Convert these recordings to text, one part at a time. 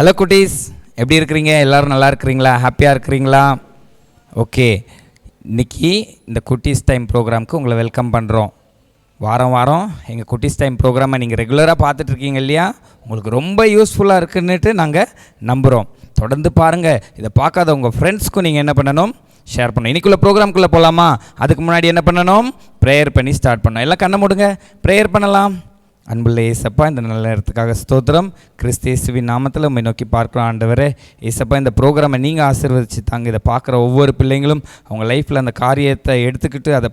Hello குட்டீஸ், எப்படி இருக்கிறீங்க? எல்லோரும் நல்லா இருக்கிறீங்களா? ஹாப்பியாக இருக்கிறீங்களா? ஓகே, இன்றைக்கி இந்த குட்டீஸ் டைம் ப்ரோக்ராமுக்கு உங்களை வெல்கம் பண்ணுறோம். வாரம் வாரம் எங்கள் குட்டீஸ் டைம் ப்ரோக்ராமை நீங்கள் ரெகுலராக பார்த்துட்ருக்கீங்க இல்லையா? உங்களுக்கு ரொம்ப யூஸ்ஃபுல்லாக இருக்குன்னுட்டு நாங்கள் நம்புகிறோம். தொடர்ந்து பாருங்கள். இதை பார்க்காத உங்கள் ஃப்ரெண்ட்ஸ்க்கும் நீங்கள் என்ன பண்ணணும்? ஷேர் பண்ணணும். இன்றைக்குள்ள ப்ரோக்ராம்குள்ளே போகலாமா? அதுக்கு முன்னாடி என்ன பண்ணணும்? ப்ரேயர் பண்ணி ஸ்டார்ட் பண்ணணும். எல்லாம் கண்ணை மூடுங்க, ப்ரேயர் பண்ணலாம். அன்புள்ள ஏசப்பா, இந்த நல்ல நேரத்துக்காக ஸ்தோத்திரம். கிறிஸ்து இயேசுவின் நாமத்தில் உம்மை நோக்கி பார்க்குறோம். ஆண்டவரே ஏசப்பா, இந்த ப்ரோக்ராமை நீங்கள் ஆசீர்வதிச்சு தாங்க. இதை பார்க்குற ஒவ்வொரு பிள்ளைங்களும் அவங்க லைஃப்பில் அந்த காரியத்தை எடுத்துக்கிட்டு அதை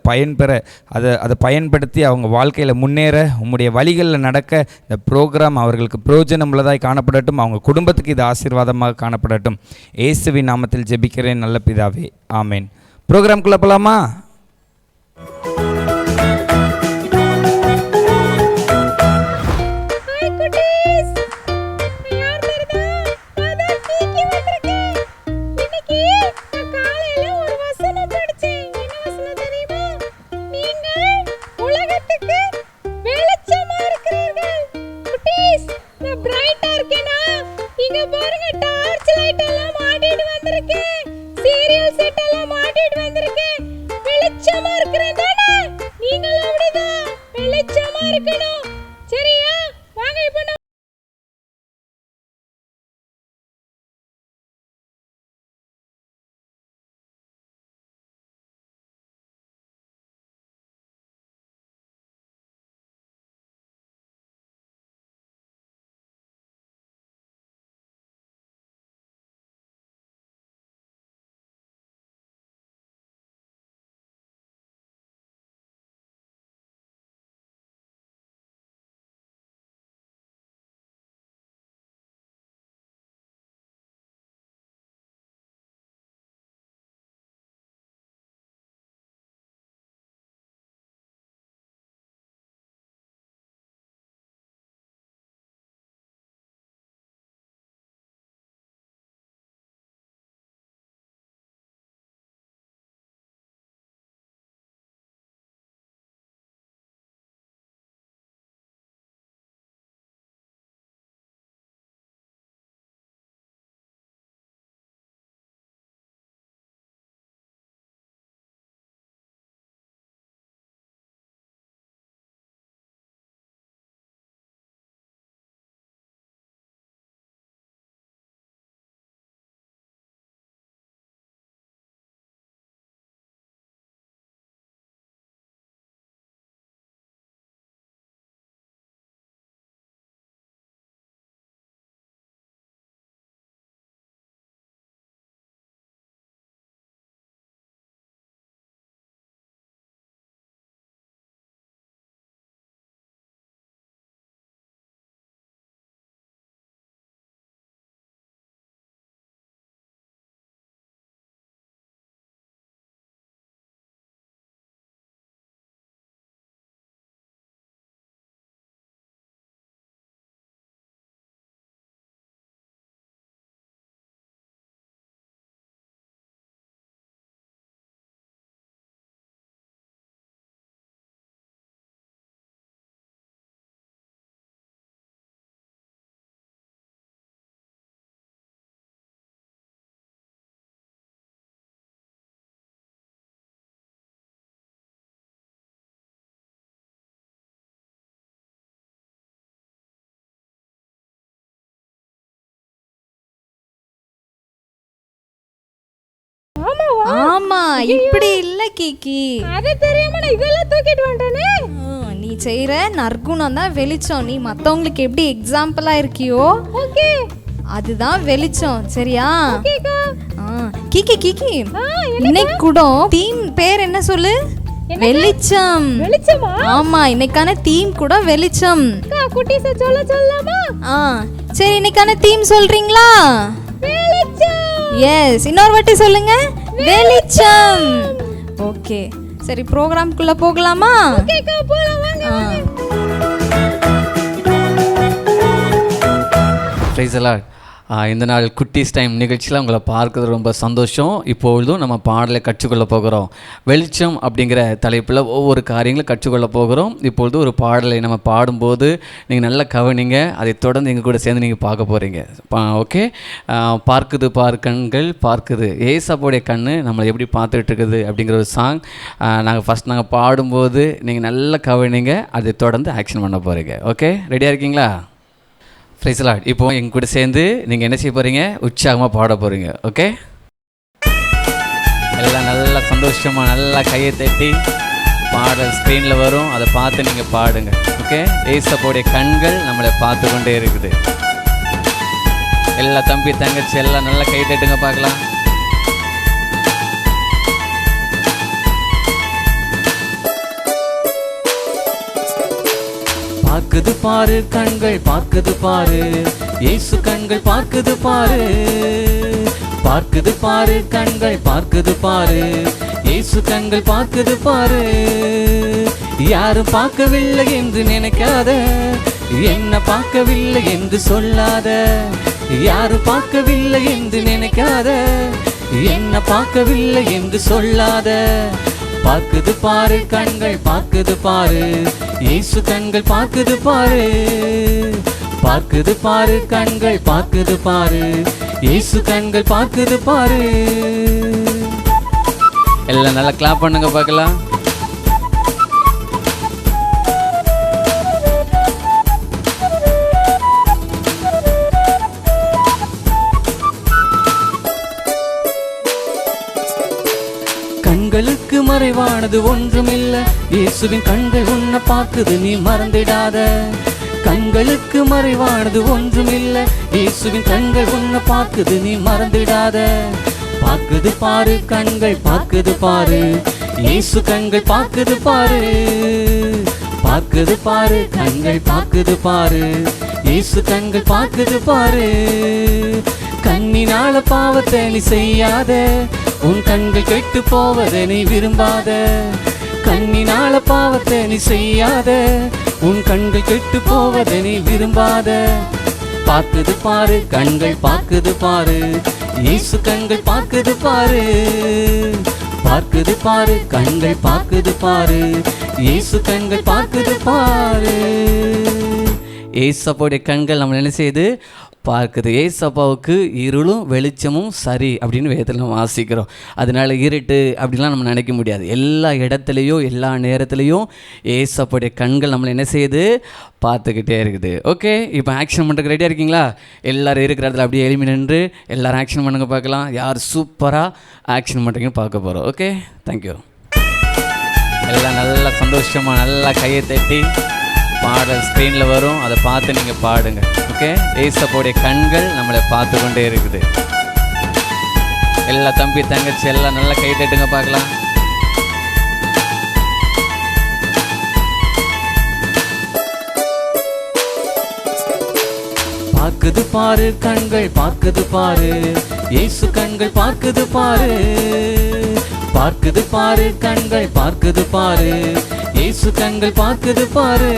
அதை பயன்படுத்தி அவங்க வாழ்க்கையில் முன்னேற உம்முடைய வழிகளில் நடக்க இந்த ப்ரோக்ராம் அவர்களுக்கு பிரயோஜனம் உள்ளதாய் காணப்படட்டும். அவங்க குடும்பத்துக்கு இது ஆசீர்வாதமாக காணப்படட்டும். இயேசுவின் நாமத்தில் ஜெபிக்கிறேன் நல்ல பிதாவே, ஆமேன். ப்ரோக்ராம்குள்ளே போகலாமா? ஆமா, இப்படி இல்ல கிக்கி. அது தெரியாம நான் இதெல்லாம் தூக்கிட்டு வந்துட்டேனே. நீ செய்யற நற்குணம் தான் வெளிச்சம். நீ மத்தவங்களுக்கு எப்படி எக்ஸாம்பிளா இருக்கியோ, ஓகே, அதுதான் வெளிச்சம். சரியா? ஓகேக்கா. கிக்கி கிக்கி, இன்னைக்கு கூட தீம் பேர் என்ன சொல்லு? வெளிச்சம். வெளிச்சமா? ஆமா, இன்னைக்கான தீம் கூட வெளிச்சம். குட்டீஸ சொல்லலாமா? சரி, இன்னைக்கான தீம் சொல்றீங்களா? வெளிச்சம். எஸ், இன்னொரு வாட்டி சொல்லுங்க. வெளிச்சம். ஓகே, சரி, ப்ரோக்ராம்க்குள்ள போகலாமா? ஓகேக்கா, போலாம் வாங்க. Praise the Lord. இந்த நாள் குட்டீஸ் டைம் நிகழ்ச்சியில் உங்களை பார்க்கறது ரொம்ப சந்தோஷம். இப்பொழுதும் நம்ம பாடலை கற்றுக்கொள்ள போகிறோம். வெளிச்சம் அப்படிங்கிற தலைப்பில் ஒவ்வொரு காரியங்களும் கற்றுக்கொள்ள போகிறோம். இப்பொழுது ஒரு பாடலை நம்ம பாடும்போது நீங்கள் நல்லா கவனிங்க. அதை தொடர்ந்து எங்கள் கூட சேர்ந்து நீங்கள் பார்க்க போகிறீங்க. ஓகே, பார்க்குது பார் கண்கள் பார்க்குது, ஏசப்போடைய கண்ணு நம்மளை எப்படி பார்த்துட்டு இருக்குது அப்படிங்கிற ஒரு சாங் நாங்கள் பாடும்போது நீங்கள் நல்லா கவனிங்க. அதை தொடர்ந்து ஆக்ஷன் பண்ண போகிறீங்க. ஓகே, ரெடியாக இருக்கீங்களா? Praise the Lord. இப்போ எங்க கூட சேர்ந்து நீங்கள் என்ன செய்ய போகிறீங்க? உற்சாகமாக பாட போகிறீங்க. ஓகே, எல்லாம் நல்லா சந்தோஷமாக நல்லா கையை தட்டி பாடல் ஸ்க்ரீனில் வரும், அதை பார்த்து நீங்கள் பாடுங்க. ஓகே, ஏசப்போடைய கண்கள் நம்மளை பார்த்து கொண்டே இருக்குது. எல்லா தம்பி தங்கச்சி எல்லாம் நல்லா கை தட்டுங்க பார்க்கலாம். பார்க்குது பாரு கண்கள் பார்க்குது பாரு, இயேசு கண்கள் பார்க்குது பாரு. பார்க்குது பாரு கண்கள் பார்க்குது பாரு, இயேசு கண்கள் பார்க்குது பாரு. யாரும் பார்க்கவில்லை என்று நினைக்காத, என்ன பார்க்கவில்லை என்று சொல்லாத. யாரும் பார்க்கவில்லை என்று நினைக்காத, என்ன பார்க்கவில்லை என்று சொல்லாத. பார்க்குது பாரு கண்கள் பார்க்குது பாரு, இயேசு கண்கள் பார்க்குது பாரு. பார்க்குது பாரு கண்கள் பார்க்குது பாரு, இயேசு கண்கள் பார்க்குது பாரு. எல்லாம் நல்லா கிளாப் பண்ணுங்க பார்க்கலாம். கண்களுக்கு மறைவானது ஒன்றுமில்ல, இயேசுவின் கண்கள் உன்னை பார்க்குது, நீ மறந்திடாத. கண்களுக்கு மறைவானது ஒன்றுமில்ல, இயேசுவின் கண்கள் உன்னை பார்க்குது, நீ மறந்திடாத. பார்க்குது பாரு கண்கள் பார்க்குது பாரு, இயேசு கண்கள் பார்க்குது பாரு. பார்க்குது பாரு கண்கள் பார்க்குது பாரு, இயேசு கண்கள் பார்க்குது பாரு. கண்ணினால பாவத்தை நீ செய்யாத, உன் கண்கள் கெட்டு போவதை நீ விரும்பாத. கண்ணினால பாவத்தை நீ செய்யாத, உன் கண்கள் கெட்டு போவதை நீ விரும்பாத. பார்க்குது பாரு கண்கள் பார்க்குது பாரு, இயேசு கண்கள் பார்க்குது பாரு. பார்க்குது பாரு கண்கள் பார்க்குது பாரு, இயேசு கண்கள் பார்க்குது பாரு. ஏசப்போடைய கண்கள் நம்ம என்ன செய்யுது? பார்க்குது. ஏசப்பாவுக்கு இருளும் வெளிச்சமும் சரி அப்படின்னு வேதத்தில் நம்ம வாசிக்கிறோம். அதனால இருட்டு அப்படிலாம் நம்ம நினைக்க முடியாது. எல்லா இடத்துலையும் எல்லா நேரத்துலையும் ஏசப்பாவுடைய கண்கள் நம்மளை என்ன செய்யுது? பார்த்துக்கிட்டே இருக்குது. ஓகே, இப்போ ஆக்ஷன் பண்ணுறதுக்கு ரெடியாக இருக்கீங்களா? எல்லோரும் இருக்கிற இடத்துல அப்படியே எளிமை நின்று எல்லோரும் ஆக்ஷன் பண்ணுங்க பார்க்கலாம். யார் சூப்பராக ஆக்ஷன் பண்ணுறீங்கன்னு பார்க்க போகிறோம். Okay, thank you. எல்லாம் நல்லா சந்தோஷமாக நல்லா கையை தட்டி பாடல் ஸ்க்ரீனில் வரும், அதை பார்த்து நீங்கள் பாடுங்க. ஓகே, ஏசப்போடைய கண்கள் நம்மளை பார்த்து கொண்டே இருக்குது. எல்லா தம்பி தங்கச்சி எல்லாம் நல்லா கை தட்டுங்க பார்க்கலாம். பார்க்குது பாரு கண்கள் பார்க்குது பாரு, இயேசு கண்கள் பார்க்குது பாரு. பார்க்குது பாரு கண்கள் பார்க்குது பாரு, இயேசு கண்கள் பார்க்குது பாரு.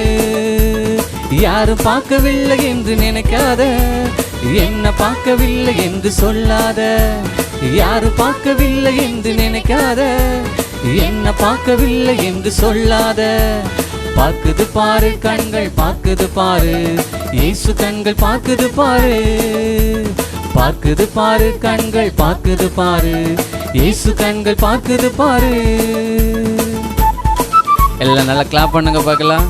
யாரும் பார்க்கவில்லை என்று நினைக்காத, என்ன பார்க்கவில்லை என்று சொல்லாத. யாரும் பார்க்கவில்லை என்று நினைக்காத, என்ன பார்க்கவில்லை என்று சொல்லாத. பார்க்குது பாரு கண்கள் பார்க்குது பாரு, இயேசு கண்கள் பார்க்குது பாரு. பார்க்குது பாரு கண்கள் பார்க்குது பாரு, இயேசு கண்கள் பார்க்குது பாரு. எல்லாம் நல்லா கிளாப் பண்ணுங்க பார்க்கலாம்.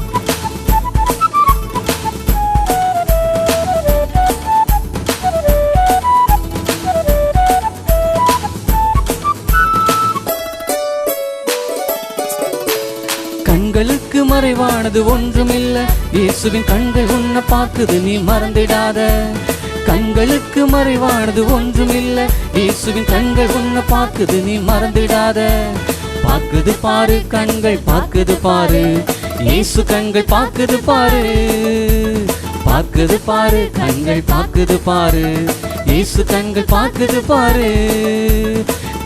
கண்களுக்கு மறைவானது ஒன்றுமில்ல, இயேசுவின் கண்கள் உன்னை பார்க்குது, நீ மறந்திடாத. கண்களுக்கு மறைவானது ஒன்றுமில்ல, இயேசுவின் கண்கள் உன்னை பார்க்குது, நீ மறந்திடாத. பார்க்குது பாரு கண்கள் பார்க்குது பாரு, இயேசு கண்கள் பார்க்குது பாரு. பார்க்குது பாரு கண்கள் பார்க்குது பாரு, இயேசு கண்கள் பார்க்குது பாரு.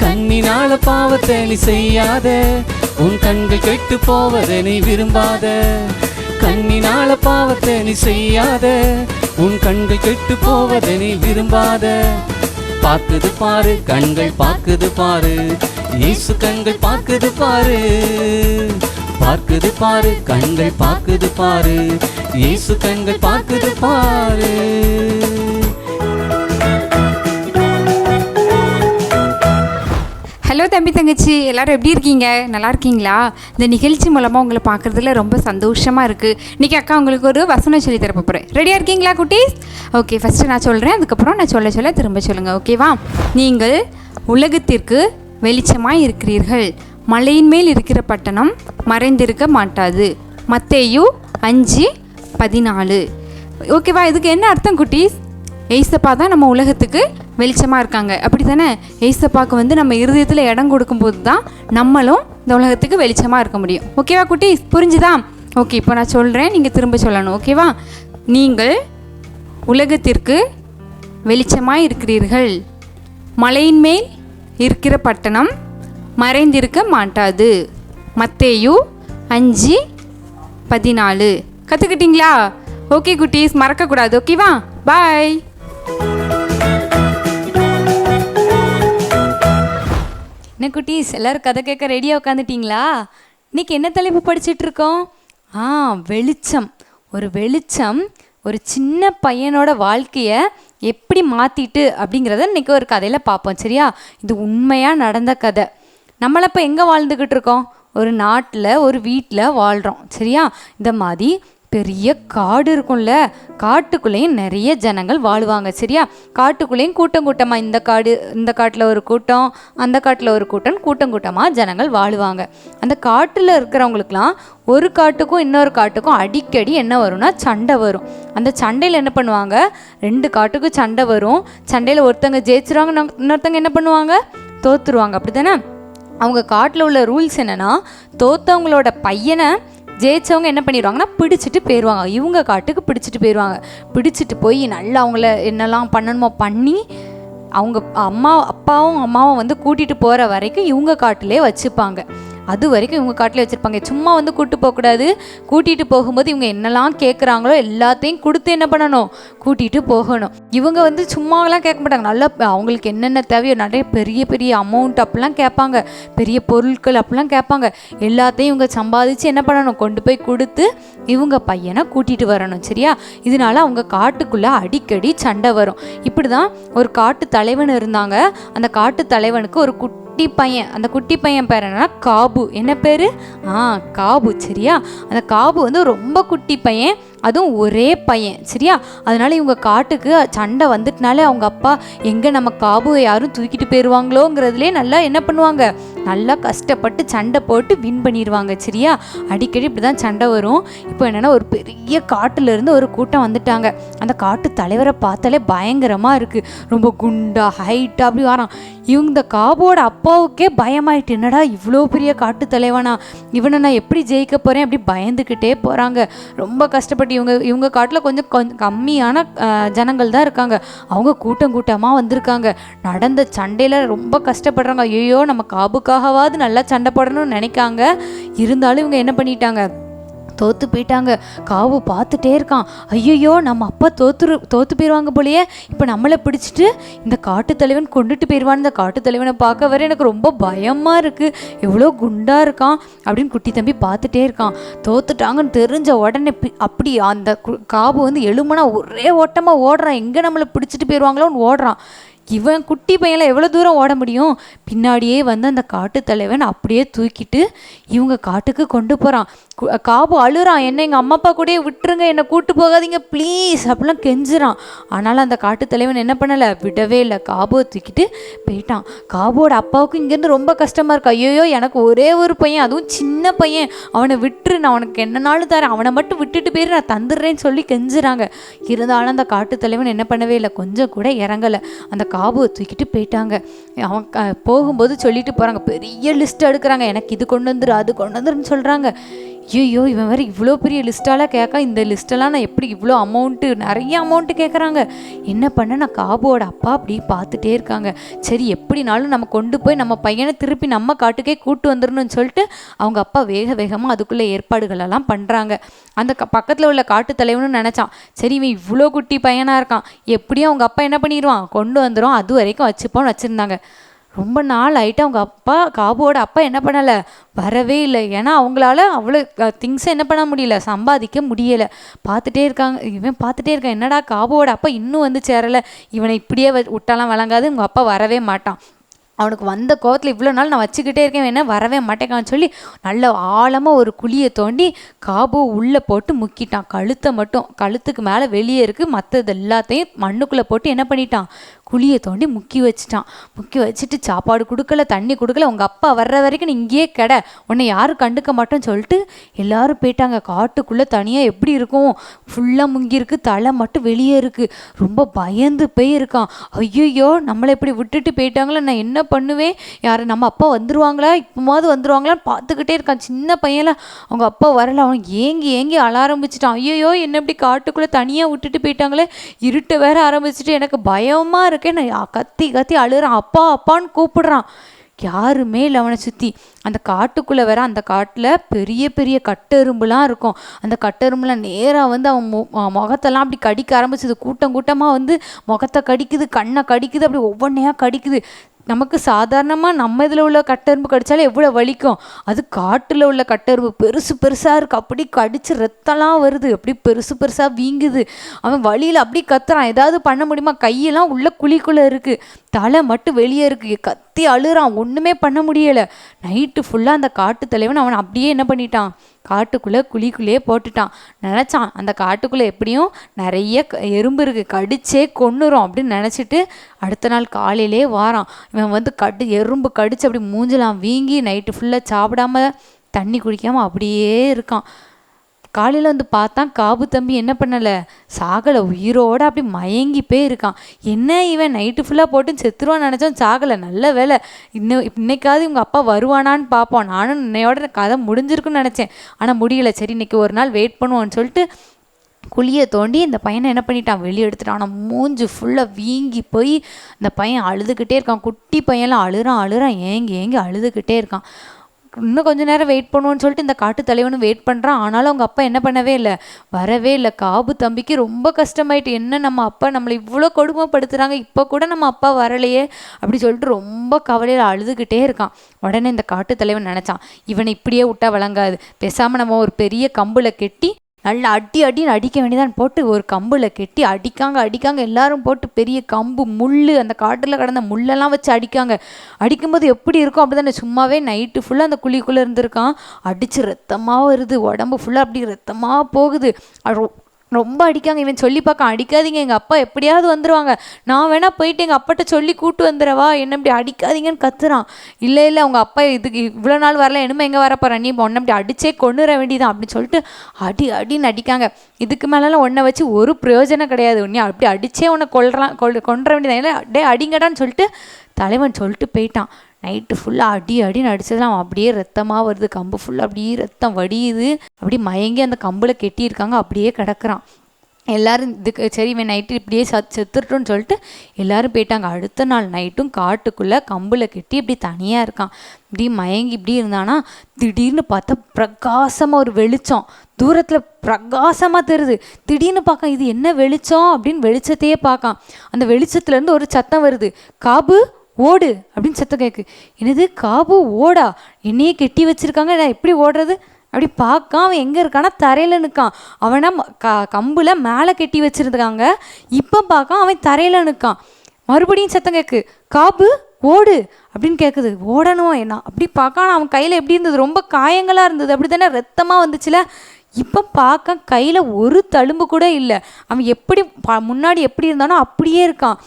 கண்ணினால பாவத்தை நீ செய்யாத, உன் கண்கள் கெட்டு போவதை நீ விரும்பாத. கண்ணினால பாவத்தை நீ செய்யாத, உன் கண்கள் கெட்டு போவதை நீ விரும்பாத. பார்க்குது பாரு, கண்கள் பார்க்குது பாரு, இயேசு கண்கள் பார்க்குது பாரு. பார்க்குது பாரு, கண்கள் பார்க்குது பாரு, இயேசு கண்கள் பார்க்குது பாரு. ஹலோ தம்பி தங்கச்சி, எல்லோரும் எப்படி இருக்கீங்க? நல்லா இருக்கீங்களா? இந்த நிகழ்ச்சி மூலமாக உங்களை பார்க்குறதுல ரொம்ப சந்தோஷமாக இருக்குது. இன்றைக்கி அக்கா உங்களுக்கு ஒரு வசனம் சொல்லி தரப்ப போகிறேன். ரெடியாக இருக்கீங்களா குட்டீஸ்? ஓகே, ஃபஸ்ட்டு நான் சொல்கிறேன், அதுக்கப்புறம் நான் சொல்ல திரும்ப சொல்லுங்கள். ஓகேவா? நீங்கள் உலகத்திற்கு வெளிச்சமாக இருக்கிறீர்கள். மலையின் மேல் இருக்கிற பட்டணம் மறைந்திருக்க மாட்டாது. மத்தேயு 5:14. ஓகேவா? இதுக்கு என்ன அர்த்தம் குட்டீஸ்? ஏசப்பா தான் நம்ம உலகத்துக்கு வெளிச்சமாக இருக்காங்க, அப்படி தானே? ஏசப்பாவுக்கு நம்ம இருதயத்தில் இடம் கொடுக்கும்போது தான் நம்மளும் இந்த உலகத்துக்கு வெளிச்சமாக இருக்க முடியும். ஓகேவா குட்டீஸ்? புரிஞ்சுதா? ஓகே, இப்போ நான் சொல்கிறேன், நீங்கள் திரும்ப சொல்லணும். ஓகேவா? நீங்கள் உலகத்திற்கு வெளிச்சமாக இருக்கிறீர்கள். மலையின் மேல் இருக்கிற பட்டணம் மறைந்திருக்க மாட்டாது. மத்தேயு 5:14. கற்றுக்கிட்டீங்களா? ஓகே குட்டீஸ், மறக்கக்கூடாது. ஓகேவா? பாய். என்ன குட்டீஸ், எல்லோரும் கதை கேட்க ரெடியாக உட்காந்துட்டிங்களா? இன்றைக்கி என்ன தலைப்பு படிச்சுட்டு இருக்கோம்? வெளிச்சம். ஒரு வெளிச்சம் ஒரு சின்ன பையனோட வாழ்க்கையை எப்படி மாற்றிட்டு அப்படிங்கிறத இன்றைக்கி ஒரு கதையில் பார்ப்போம். சரியா? இது உண்மையாக நடந்த கதை. நம்மளை இப்போ எங்கே வாழ்ந்துக்கிட்டு இருக்கோம்? ஒரு நாட்டில், ஒரு வீட்டில் வாழ்கிறோம். சரியா? இந்த மாதிரி பெரிய காடு இருக்கும்ல, காட்டுக்குள்ளேயும் நிறைய ஜனங்கள் வாழுவாங்க. சரியா? காட்டுக்குள்ளேயும் கூட்டம் கூட்டமாக இந்த காட்டில் ஒரு கூட்டம், அந்த காட்டில் ஒரு கூட்டமாக ஜனங்கள் வாழுவாங்க. அந்த காட்டில் இருக்கிறவங்களுக்குலாம் ஒரு காட்டுக்கும் இன்னொரு காட்டுக்கும் அடிக்கடி என்ன வரும்னா சண்டை வரும். அந்த சண்டையில் என்ன பண்ணுவாங்க? 2 காட்டுக்கும் சண்டை வரும். சண்டையில் ஒருத்தங்க ஜெயிச்சிருவாங்க, இன்னொருத்தங்க என்ன பண்ணுவாங்க? தோற்றுருவாங்க. அப்படி தானே? அவங்க காட்டில் உள்ள ரூல்ஸ் என்னென்னா, தோற்றவங்களோட பையனை ஜெயிச்சவங்க என்ன பண்ணிடுவாங்கன்னா பிடிச்சிட்டு போயிடுவாங்க. இவங்க காட்டுக்கு பிடிச்சிட்டு போயிடுவாங்க. பிடிச்சிட்டு போய் நல்லா அவங்கள என்னெல்லாம் பண்ணணுமோ பண்ணி அவங்க அப்பாவும் அம்மாவும் கூட்டிகிட்டு போகிற வரைக்கும் இவங்க காட்டிலே வச்சுப்பாங்க. அது வரைக்கும் இவங்க காட்டில் வச்சுருப்பாங்க. சும்மா கூட்டு போகக்கூடாது. கூட்டிகிட்டு போகும்போது இவங்க என்னெல்லாம் கேட்குறாங்களோ எல்லாத்தையும் கொடுத்து என்ன பண்ணணும்? கூட்டிகிட்டு போகணும். இவங்க சும்மாலாம் கேட்க மாட்டாங்க. நல்லா அவங்களுக்கு என்னென்ன தேவையோ நிறைய பெரிய பெரிய அமௌண்ட் அப்படிலாம் கேட்பாங்க. பெரிய பொருட்கள் அப்படிலாம் கேட்பாங்க. எல்லாத்தையும் இவங்க சம்பாதிச்சு என்ன பண்ணணும்? கொண்டு போய் கொடுத்து இவங்க பையனை கூட்டிகிட்டு வரணும். சரியா? இதனால அவங்க காட்டுக்குள்ளே அடிக்கடி சண்டை வரும். இப்படி தான் ஒரு காட்டு தலைவன் இருந்தாங்க. அந்த காட்டு தலைவனுக்கு ஒரு குட்டி பையன். அந்த குட்டி பையன் பேர் என்னன்னா காபு. என்ன பேர்? காபு. சரியா? அந்த காபு ரொம்ப குட்டி பையன், அதுவும் ஒரே பையன். சரியா? அதனால இவங்க காட்டுக்கு சண்டை வந்துட்டுனாலே அவங்க அப்பா எங்கே நம்ம காபுவை யாரும் தூக்கிட்டு போயிடுவாங்களோங்கிறதுலே நல்லா என்ன பண்ணுவாங்க? நல்லா கஷ்டப்பட்டு சண்டை போட்டு வின் பண்ணிடுவாங்க. சரியா? அடிக்கடி இப்படி தான் சண்டை வரும். இப்போ என்னென்னா ஒரு பெரிய காட்டிலேருந்து ஒரு கூட்டம் வந்துட்டாங்க. அந்த காட்டு தலைவரை பார்த்தாலே பயங்கரமாக இருக்குது. ரொம்ப குண்டா ஹைட்டாக அப்படி வரான். இந்த காபுவோட அப்பாவுக்கே பயமாயிட்டு, என்னடா இவ்வளோ பெரிய காட்டு தலைவனா, இவனை நான் எப்படி ஜெயிக்க போகிறேன் அப்படி பயந்துக்கிட்டே போகிறாங்க. ரொம்ப கஷ்டப்பட்டு இவங்க காட்டில் கொஞ்சம் கம்மியான ஜனங்கள் தான் இருக்காங்க. அவங்க கூட்டமாக வந்திருக்காங்க. நடந்த சண்டையில் ரொம்ப கஷ்டப்படுறாங்க. ஐயோ, நம்ம காபுக்காகவாது நல்லா சண்டை போடணும்னு நினைக்காங்க. இருந்தாலும் இவங்க என்ன பண்ணிட்டாங்க? தோற்று போயிட்டாங்க. காவு பார்த்துட்டே இருக்கான். ஐயோ, நம்ம அப்பா தோற்று போயிடுவாங்க போலையே, இப்போ நம்மளை பிடிச்சிட்டு இந்த காட்டு தலைவன் கொண்டுட்டு போயிடுவான். இந்த காட்டு தலைவனை பார்க்க வர எனக்கு ரொம்ப பயமாக இருக்குது. எவ்வளோ குண்டாக இருக்கான் அப்படின்னு குட்டி தம்பி பார்த்துட்டே இருக்கான். தோத்துட்டாங்கன்னு தெரிஞ்ச உடனே அப்படி அந்த காவு எழுமனா ஒரே ஓட்டமாக ஓடுறான். எங்கே நம்மளை பிடிச்சிட்டு போயிடுவாங்களோன்னு ஓடுறான். இவன் குட்டி பையனில் எவ்வளோ தூரம் ஓட முடியும்? பின்னாடியே அந்த காட்டு தலைவன் அப்படியே தூக்கிட்டு இவங்க காட்டுக்கு கொண்டு போகிறான். காபு அழுறான், என்ன எங்கள் அம்மா அப்பா கூடயே விட்டுருங்க, என்னை கூட்டு போகாதீங்க ப்ளீஸ் அப்படிலாம் கெஞ்சுறான். ஆனாலும் அந்த காட்டு தலைவன் என்ன பண்ணலை? விடவே இல்லை. காபுவை தூக்கிட்டு போயிட்டான். காபுவோட அப்பாவுக்கு இங்கேருந்து ரொம்ப கஷ்டமாக இருக்கு. ஐயோ, எனக்கு ஒரே ஒரு பையன், அதுவும் சின்ன பையன், அவனை விட்டுரு, நான் அவனுக்கு என்னன்னாலும் தரேன், அவனை மட்டும் விட்டுட்டு போயிரு, நான் தந்துடுறேன்னு சொல்லி கெஞ்சுறாங்க. இருந்தாலும் அந்த காட்டு தலைவன் என்ன பண்ணவே இல்லை, கொஞ்சம் கூட இறங்கலை. அந்த காபுவை தூக்கிட்டு போயிட்டாங்க. அவன் போகும்போது சொல்லிட்டு போகிறாங்க, பெரிய லிஸ்ட் எடுக்கிறாங்க, எனக்கு இது கொண்டு வந்துரு அது கொண்டு வந்துருன்னு சொல்கிறாங்க. ஐயோ இவன் வேறு இவ்வளோ பெரிய லிஸ்ட்டாலாம் கேட்க, இந்த லிஸ்ட்டெல்லாம் நான் எப்படி இவ்வளோ அமௌண்ட்டு நிறைய அமௌண்ட்டு கேட்குறாங்க, என்ன பண்ண? நான் காபுவோட அப்பா அப்படி பார்த்துட்டே இருக்காங்க. சரி எப்படினாலும் நம்ம கொண்டு போய் நம்ம பையனை திருப்பி நம்ம காட்டுக்கே கூட்டு வந்துடணும்னு சொல்லிட்டு அவங்க அப்பா வேக வேகமாக அதுக்குள்ளே ஏற்பாடுகளெல்லாம் பண்ணுறாங்க. அந்த பக்கத்தில் உள்ள காட்டு தலைவனும் நினச்சான், சரி இவன் இவ்வளோ குட்டி பையனாக இருக்கான், எப்படியும் அவங்க அப்பா என்ன பண்ணிடுவான், கொண்டு வந்துடும், அது வரைக்கும் வச்சுப்போன்னு வச்சுருந்தாங்க. ரொம்ப நாள் ஆகிட்டு அவங்க அப்பா காபுவோட அப்பா என்ன பண்ணலை, வரவே இல்லை. ஏன்னா அவங்களால அவ்வளோ திங்ஸை என்ன பண்ண முடியல, சம்பாதிக்க முடியலை. பார்த்துட்டே இருக்காங்க, இவன் பார்த்துட்டே இருக்கான், என்னடா காபுவோட அப்பா இன்னும் வந்து சேரலை, இவனை இப்படியே விட்டாலாம் விளங்காது, உங்கள் அப்பா வரவே மாட்டான். அவனுக்கு வந்த கோவத்தில் இவ்வளோ நாள் நான் வச்சுக்கிட்டே இருக்கேன், என்ன வரவே மாட்டேக்கான்னு சொல்லி நல்ல ஆழமாக ஒரு குழியை தோண்டி காபு உள்ளே போட்டு முக்கிட்டான். கழுத்தை மட்டும், கழுத்துக்கு மேலே வெளியே இருக்குது, மற்றது எல்லாத்தையும் மண்ணுக்குள்ளே போட்டு என்ன பண்ணிட்டான், குழியை தோண்டி முக்கி வச்சுட்டான். முக்கி வச்சுட்டு சாப்பாடு கொடுக்கல, தண்ணி கொடுக்கல, உங்கள் அப்பா வர்ற வரைக்கும் நீ இங்கேயே கடை, உன்னை யாரும் கண்டுக்க மாட்டோன்னு சொல்லிட்டு எல்லாரும் போயிட்டாங்க. காட்டுக்குள்ளே தனியாக எப்படி இருக்கும், ஃபுல்லாக முங்கியிருக்கு, தலை மட்டும் வெளியே இருக்குது. ரொம்ப பயந்து போயிருக்கான். ஐயோ நம்மளை இப்படி விட்டுட்டு போயிட்டாங்களே, நான் என்ன பண்ணுவேன், யார் நம்ம அப்பா வந்துடுவாங்களா, இப்போமாவது வந்துடுவாங்களான்னு பார்த்துக்கிட்டே இருக்கான். சின்ன பையன்ல அவங்க அப்பா வரல, அவன் ஏங்கி ஏங்கி அழ ஆரம்பிச்சிட்டான். ஐயோ என்ன இப்படி காட்டுக்குள்ளே தனியாக விட்டுட்டு போயிட்டாங்களே, இருட்ட வேற ஆரம்பிச்சுட்டு எனக்கு பயமாக இருக்கேன், நான் கத்தி கத்தி அழுறான், அப்பா அப்பான்னு கூப்பிடுறான். யாருமே இல்லை அவனை சுற்றி. அந்த காட்டுக்குள்ளே வேற, அந்த காட்டில் பெரிய பெரிய கட்டெரும்புலாம் இருக்கும். அந்த கட்டெரும்புலாம் நேராக வந்து அவன் முகத்தெல்லாம் அப்படி கடிக்க ஆரம்பிச்சது. கூட்டம் கூட்டமாக வந்து முகத்தை கடிக்குது, கண்ணை கடிக்குது, அப்படி ஒவ்வொன்றையாக கடிக்குது. நமக்கு சாதாரணமாக நம்ம இதில் உள்ள கட்டெரும்பு கடித்தாலே எவ்வளோ வலிக்கும், அது காட்டில் உள்ள கட்டெரும்பு பெருசு பெருசாக இருக்குது, அப்படி கடித்து ரத்தம்லாம் வருது, அப்படி பெருசு பெருசாக வீங்குது. அவன் வலியில் அப்படி கத்துறான், ஏதாவது பண்ண முடியுமா, கையெல்லாம் உள்ள குழிக்குள்ளே இருக்குது, தலை மட்டும் வெளியே இருக்குது, கத்தி அழுறான், ஒன்றுமே பண்ண முடியலை. நைட்டு ஃபுல்லாக அந்த காட்டு தலைவன் அவன் அப்படியே என்ன பண்ணிட்டான், காட்டுக்குள்ளே குழிக்குள்ளேயே போட்டுட்டான். நினச்சான் அந்த காட்டுக்குள்ளே எப்படியும் நிறைய எறும்பு இருக்குது, கடிச்சே கொன்னுரும் அப்படின்னு நினச்சிட்டு அடுத்த நாள் காலையிலே வாரான். இவன் வந்து எறும்பு கடிச்சு அப்படி மூஞ்சலாம் வீங்கி நைட்டு ஃபுல்லாக சாப்பிடாம தண்ணி குடிக்காமல் அப்படியே இருக்கான். காலையில் வந்து பார்த்தான், காபு தம்பி என்ன பண்ணலை, சாகலை, உயிரோடு அப்படி மயங்கி போயிருக்கான். என்ன இவன் நைட்டு ஃபுல்லாக போட்டு செத்துருவான்னு நினச்சோம், சாகலை, நல்ல வேலை, இன்னைக்காவது இவங்க அப்பா வருவானான்னு பார்ப்போம், நானும் இன்னையோட கதை முடிஞ்சிருக்குன்னு நினச்சேன், ஆனால் முடியலை, சரி இன்னைக்கு ஒரு நாள் வெயிட் பண்ணுவோன்னு சொல்லிட்டு குழியை தோண்டி இந்த பையனை என்ன பண்ணிட்டான், வெளியே எடுத்துட்டான். ஆனால் மூஞ்சு ஃபுல்லாக வீங்கி போய் இந்த பையன் அழுதுகிட்டே இருக்கான். குட்டி பையன்லாம் அழுறான், ஏங்கி ஏங்கி அழுதுகிட்டே இருக்கான். இன்னும் கொஞ்சம் நேரம் வெயிட் பண்ணுவோன்னு சொல்லிட்டு இந்த காட்டு தலைவனும் வெயிட் பண்ணுறான். ஆனாலும் அவங்க அப்பா என்ன பண்ணவே இல்லை, வரவே இல்லை. காபு தம்பிக்கு ரொம்ப கஷ்டமாயிட்டு, என்ன நம்ம அப்பா நம்மளை இவ்வளோ கொடுமைப்படுத்துகிறாங்க, இப்போ கூட நம்ம அப்பா வரலையே அப்படி சொல்லிட்டு ரொம்ப கவலையில் அழுதுகிட்டே இருக்கான். உடனே இந்த காட்டு தலைவன் நினச்சான், இவனை இப்படியே விட்டா வழங்காது, பேசாமல் நம்ம ஒரு பெரிய கம்பில் கெட்டி நல்லா அடின்னு அடிக்க வேண்டியதான், போட்டு ஒரு கம்பில் கெட்டி அடிக்காங்க எல்லாரும் போட்டு பெரிய கம்பு முள், அந்த காட்டில் கடந்த முள்ளெல்லாம் வச்சு அடிக்கும்போது எப்படி இருக்கும் அப்படி தானே. சும்மாவே நைட்டு ஃபுல்லாக அந்த குழிக்குள்ளே இருந்திருக்கான், அடித்து ரத்தமாக வருது, உடம்பு ஃபுல்லாக அப்படி ரத்தமாக போகுது, ரொம்ப அடிக்காங்க. இவன் சொல்லி பார்க்க, அடிக்காதீங்க, எங்கள் அப்பா எப்படியாவது வந்துடுவாங்க, நான் வேணால் போயிட்டு எங்கள் அப்பாட்ட சொல்லி கூட்டு வந்துடுவா, என்ன இப்படி அடிக்காதீங்கன்னு கத்துறான். இல்லை அவங்க அப்பா இதுக்கு இவ்வளோ நாள் வரல, என்னமே எங்கே வரப்போற, நீ ஒன்றை அப்படி அடிச்சே கொண்டுற வேண்டியதான் அப்படின்னு சொல்லிட்டு அடின்னு அடிக்காங்க. இதுக்கு மேலெலாம் ஒன்றை வச்சு ஒரு பிரயோஜனம் கிடையாது, நீ அப்படி அடித்தே உன்னை கொன்ற வேண்டியதான், இல்லை டே அடிங்கடான்னு சொல்லிட்டு தலைவன் சொல்லிட்டு போயிட்டான். நைட்டு ஃபுல்லாக அடின்னு அடித்ததுலாம் அப்படியே ரத்தமாக வருது, கம்பு ஃபுல்லாக அப்படியே ரத்தம் வடியுது, அப்படி மயங்கி அந்த கம்பில் கெட்டியிருக்காங்க, அப்படியே கிடக்குறான். எல்லோரும் இதுக்கு சரி இவன் நைட்டு இப்படியே செத்துட்டோன்னு சொல்லிட்டு எல்லோரும் போயிட்டாங்க. அடுத்த நாள் நைட்டும் காட்டுக்குள்ளே கம்பில் கெட்டி இப்படி தனியாக இருக்கான். இப்படி மயங்கி இப்படி இருந்தானா திடீர்னு பார்த்தா பிரகாசமாக ஒரு வெளிச்சம், தூரத்தில் பிரகாசமாக தெரியுது. திடீர்னு பார்க்க இது என்ன வெளிச்சம் அப்படின்னு வெளிச்சத்தையே பார்க்கான். அந்த வெளிச்சத்துலேருந்து ஒரு சத்தம் வருது, காபு ஓடு அப்படின்னு சத்தம் கேட்கு. என்னது காபு ஓடா, என்னையே கெட்டி வச்சுருக்காங்க, நான் எப்படி ஓடுறது அப்படி பார்க்கான். அவன் எங்கே இருக்கான்னா தரையில் நிற்கான். அவனை கம்பில் மேலே கெட்டி வச்சுருக்காங்க, இப்போ பார்க்கான் அவன் தரையில் நிற்கான். மறுபடியும் சத்தம் கேட்கு, காபு ஓடு அப்படின்னு கேட்குது. ஓடணும் என்ன அப்படி பார்க்கான். அவன் கையில் எப்படி இருந்தது, ரொம்ப காயங்களாக இருந்தது, அப்படி தானே ரத்தமாக வந்துச்சுல. இப்போ பார்க்க கையில் ஒரு தழும்பு கூட இல்லை. அவன் எப்படி முன்னாடி எப்படி இருந்தானோ அப்படியே இருக்கான்.